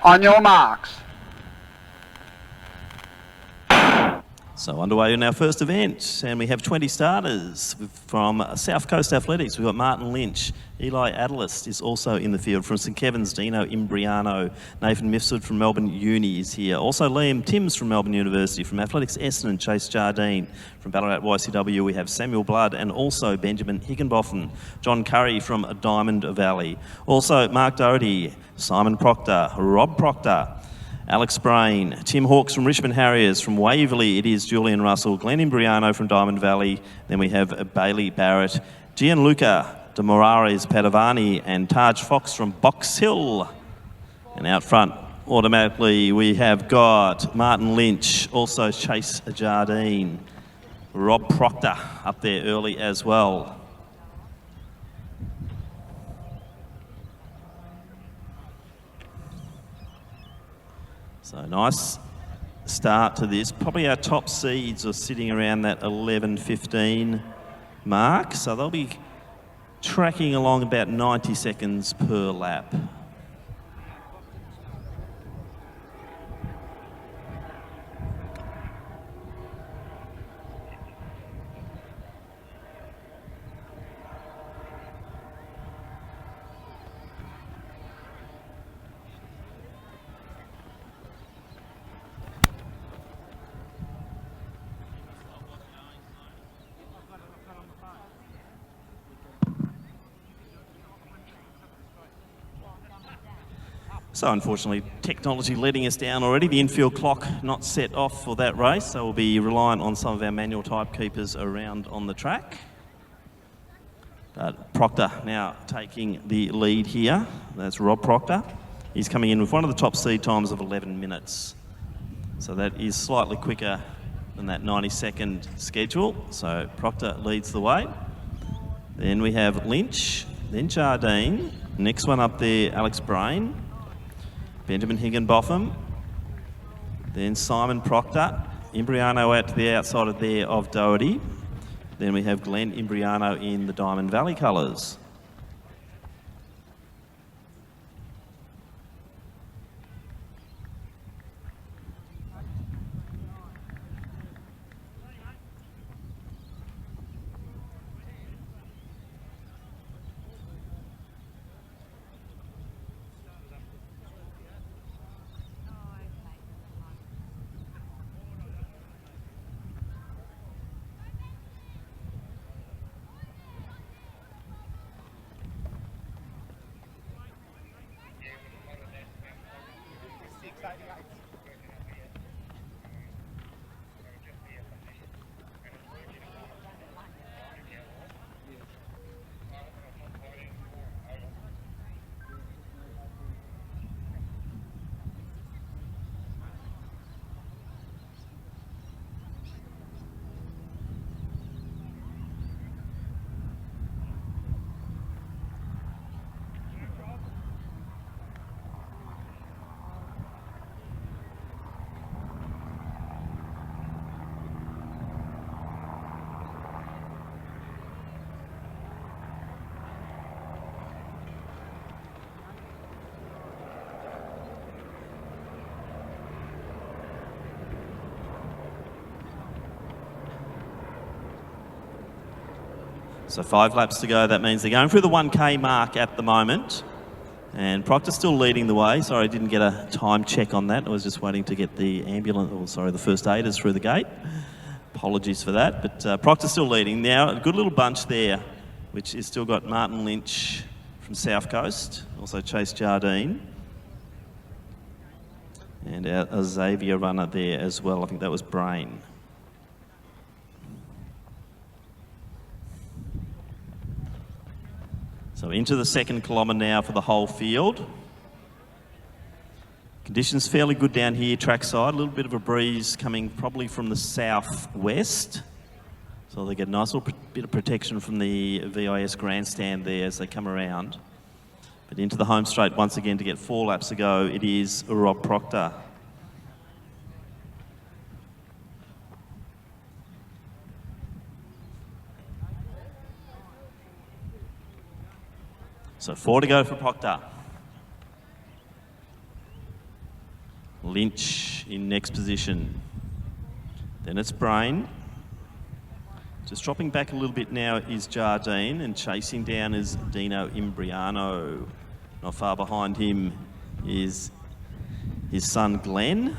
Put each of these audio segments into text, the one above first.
On your marks. So underway in our first event, and we have 20 starters from South Coast Athletics. We've got Martin Lynch, Eli Adelist is also in the field. From St Kevin's, Dino Imbriano, Nathan Mifsud from Melbourne Uni is here. Also Liam Timms from Melbourne University. From Athletics Essendon, Chase Jardine. From Ballarat YCW we have Samuel Blood and also Benjamin Higginbotham. John Curry from Diamond Valley. Also Mark Doherty, Simon Proctor, Rob Proctor, Alex Brain, Tim Hawkes from Richmond Harriers. From Waverley, it is Julian Russell, Glenn Imbriano from Diamond Valley. Then we have Bailey Barrett, Gianluca de Moraes Padovani, and Taj Fox from Box Hill. And out front, automatically, we have got Martin Lynch, also Chase Jardine, Rob Proctor up there early as well. So nice start to this. Probably our top seeds are sitting around that 11:15 mark. So they'll be tracking along about 90 seconds per lap. So unfortunately, technology letting us down already. The infield clock not set off for that race, so we'll be reliant on some of our manual type keepers around on the track. But Proctor now taking the lead here. That's Rob Proctor. He's coming in with one of the top seed times of 11 minutes. So that is slightly quicker than that 90-second schedule. So Proctor leads the way. Then we have Lynch, then Jardine. Next one up there, Alex Brain. Benjamin Higginbotham, then Simon Proctor, Imbriano out to the outside of there of Doherty. Then we have Glenn Imbriano in the Diamond Valley colours. So 5 laps to go. That means they're going through the 1K mark at the moment. And Proctor's still leading the way. Sorry, I didn't get a time check on that. I was just waiting to get the the first aiders through the gate. Apologies for that. But Proctor's still leading. Now, a good little bunch there, which has still got Martin Lynch from South Coast, also Chase Jardine. And a Xavier runner there as well. I think that was Brain. So into the second kilometre now for the whole field. Conditions fairly good down here, trackside. A little bit of a breeze coming probably from the southwest. So they get a nice little bit of protection from the VIS grandstand there as they come around. But into the home straight once again to get 4 laps to go, it is Rob Proctor. So 4 to go for Proctor. Lynch in next position. Then it's Brain. Just dropping back a little bit now is Jardine, and chasing down is Dino Imbriano. Not far behind him is his son Glenn.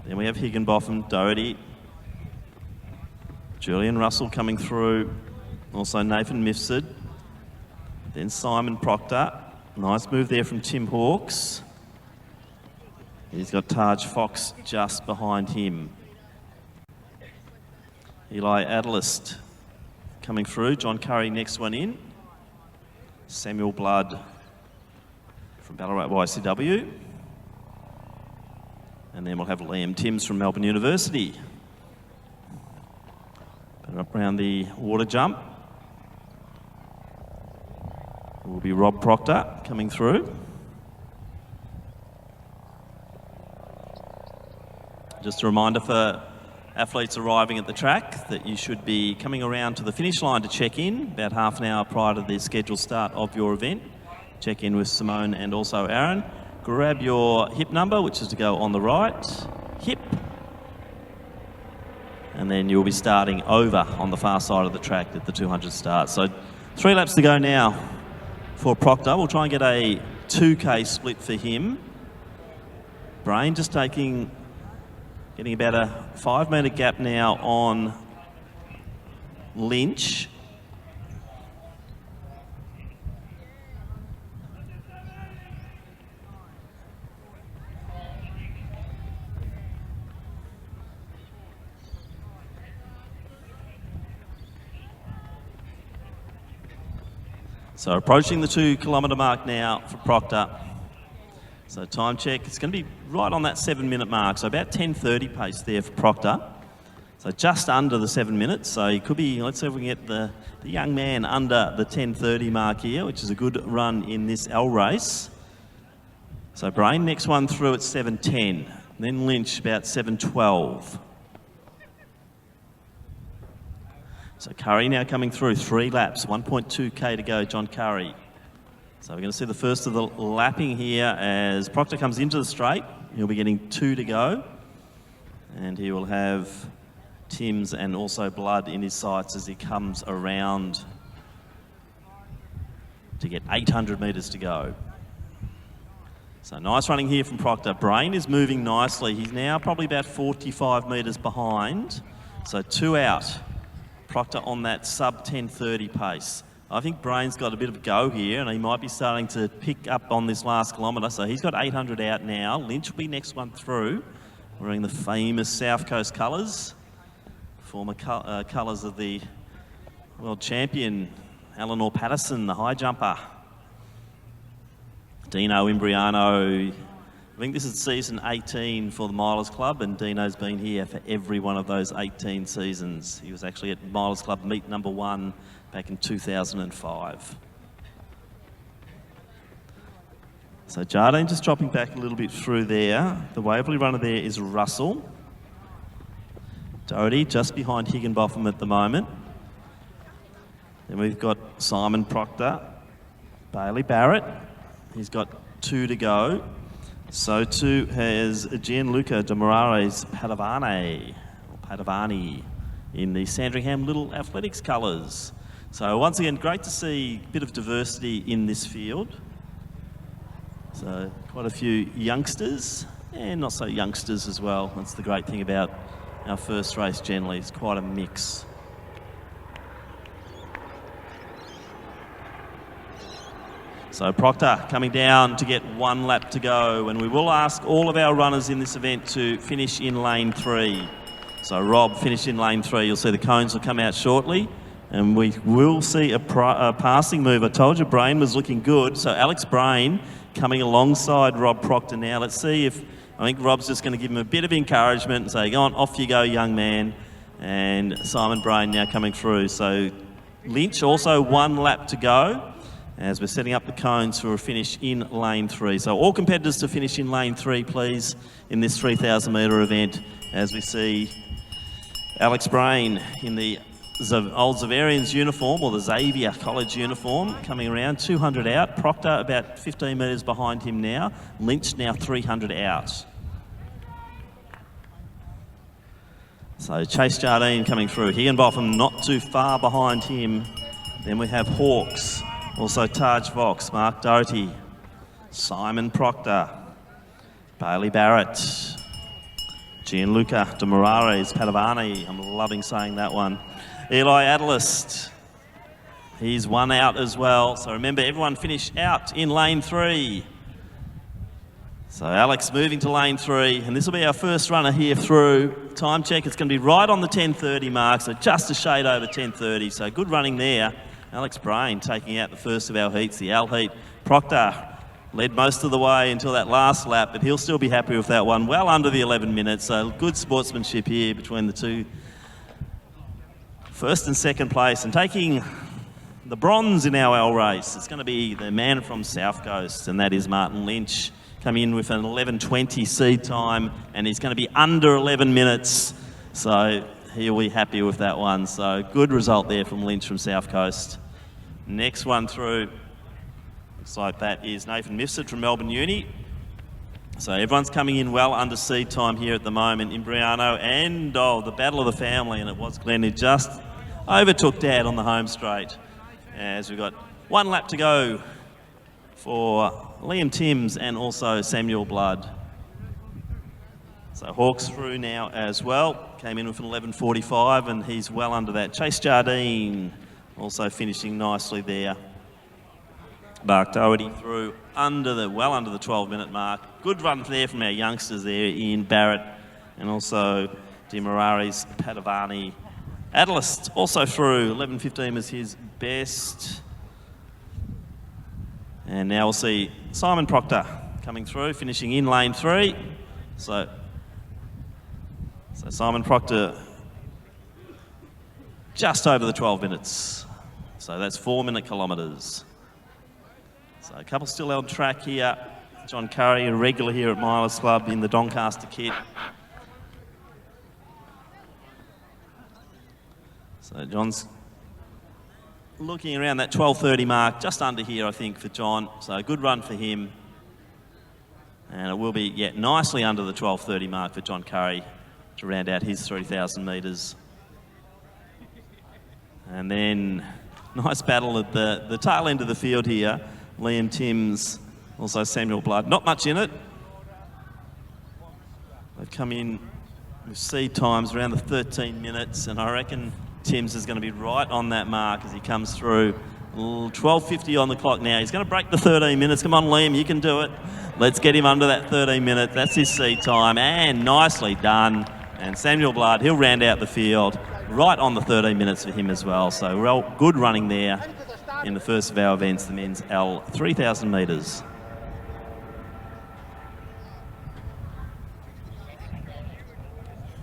Then we have Higginbotham, Doherty, Julian Russell coming through, also Nathan Mifsud. Then Simon Proctor. Nice move there from Tim Hawkes. He's got Taj Fox just behind him. Eli Adlist coming through. John Curry next one in. Samuel Blood from Ballarat YCW. And then we'll have Liam Timms from Melbourne University. Up around the water jump will be Rob Proctor coming through. Just a reminder for athletes arriving at the track that you should be coming around to the finish line to check in about half an hour prior to the scheduled start of your event. Check in with Simone and also Aaron. Grab your hip number, which is to go on the right hip. And then you'll be starting over on the far side of the track at the 200 start. So 3 laps to go now for Proctor. We'll try and get a 2K split for him. Brain just getting about a 5-metre gap now on Lynch. So approaching the 2-kilometre mark now for Proctor. So time check, it's going to be right on that 7-minute mark. So about 10:30 pace there for Proctor. So just under the 7 minutes. So he could be, let's see if we can get the young man under the 10:30 mark here, which is a good run in this L race. So Brain next one through at 7:10. Then Lynch about 7:12. So Curry now coming through, 3 laps, 1.2k to go, John Curry. So we're going to see the first of the lapping here as Proctor comes into the straight. He'll be getting 2 to go. And he will have Timms and also Blood in his sights as he comes around to get 800 metres to go. So nice running here from Proctor. Brain is moving nicely. He's now probably about 45 metres behind. So 2 out. Proctor on that sub 10:30 pace. I think Brain's got a bit of a go here, and he might be starting to pick up on this last kilometre. So he's got 800 out now. Lynch will be next one through, wearing the famous South Coast colours, former colours of the world champion Eleanor Patterson, the high jumper. Dino Imbriano. I think this is season 18 for the Milers Club, and Dino's been here for every one of those 18 seasons. He was actually at Milers Club meet number 1 back in 2005. So Jardine just dropping back a little bit through there. The Waverley runner there is Russell. Doherty just behind Higginbotham at the moment. Then we've got Simon Proctor, Bailey Barrett. He's got 2 to go. So too has Gianluca de Moraes Padavani in the Sandringham Little Athletics colours. So once again, great to see a bit of diversity in this field. So quite a few youngsters and not so youngsters as well. That's the great thing about our first race generally, it's quite a mix. So Proctor coming down to get 1 lap to go, and we will ask all of our runners in this event to finish in lane 3. So Rob, finish in lane 3. You'll see the cones will come out shortly, and we will see a passing move. I told you Brain was looking good. So Alex Brain coming alongside Rob Proctor now. Let's see if, I think Rob's just going to give him a bit of encouragement and say, go on, off you go, young man. And Simon Brain now coming through. So Lynch also 1 lap to go, as we're setting up the cones for a finish in lane 3. So all competitors to finish in lane 3, please, in this 3,000 metre event, as we see Alex Brain in the old Xaverians uniform, or the Xavier College uniform, coming around, 200 out. Proctor about 15 metres behind him now. Lynch now 300 out. So Chase Jardine coming through. Higginbotham not too far behind him. Then we have Hawks, also Taj Vox, Mark Doherty, Simon Proctor, Bailey Barrett, Gianluca de Moraes, Padavani, I'm loving saying that one. Eli Adelist, he's one out as well. So remember, everyone finish out in lane 3. So Alex moving to lane 3, and this will be our first runner here through. Time check, it's going to be right on the 10:30 mark, so just a shade over 10:30. So good running there. Alex Brain taking out the first of our heats, the Al heat. Proctor led most of the way until that last lap, but he'll still be happy with that one. Well under the 11 minutes, so good sportsmanship here between the two. First and second place, and taking the bronze in our L race, it's going to be the man from South Coast, and that is Martin Lynch, coming in with an 11:20 seed time, and he's going to be under 11 minutes. So he'll be happy with that one. So good result there from Lynch from South Coast. Next one through, looks like that is Nathan Mifsud from Melbourne Uni. So everyone's coming in well under seed time here at the moment. Imbriano and the battle of the family, and it was Glenn who just overtook Dad on the home straight. As we've got one lap to go for Liam Timms and also Samuel Blood. So Hawks through now as well. Came in with an 11:45, and he's well under that. Chase Jardine also finishing nicely there. Mark Doherty through well under the 12-minute mark. Good run there from our youngsters there, Ian Barrett and also De Moraes, Padavani. Adelist also through, 11:15 was his best. And now we'll see Simon Proctor coming through, finishing in lane 3. So Simon Proctor just over the 12 minutes. So that's 4-minute kilometres. So a couple still on track here. John Curry, a regular here at Milers Club in the Doncaster kit. So John's looking around that 12:30 mark, just under here, I think, for John. So a good run for him. And it will be, nicely under the 12:30 mark for John Curry to round out his 3,000 metres. And then, nice battle at the tail end of the field here. Liam Timms, also Samuel Blood. Not much in it. They've come in with seed times around the 13 minutes, and I reckon Timms is going to be right on that mark as he comes through. 12:50 on the clock now. He's going to break the 13 minutes. Come on, Liam, you can do it. Let's get him under that 13 minutes. That's his seed time, and nicely done. And Samuel Blood, he'll round out the field right on the 13 minutes for him as well. So good running there in the first of our events, the men's L 3,000 metres.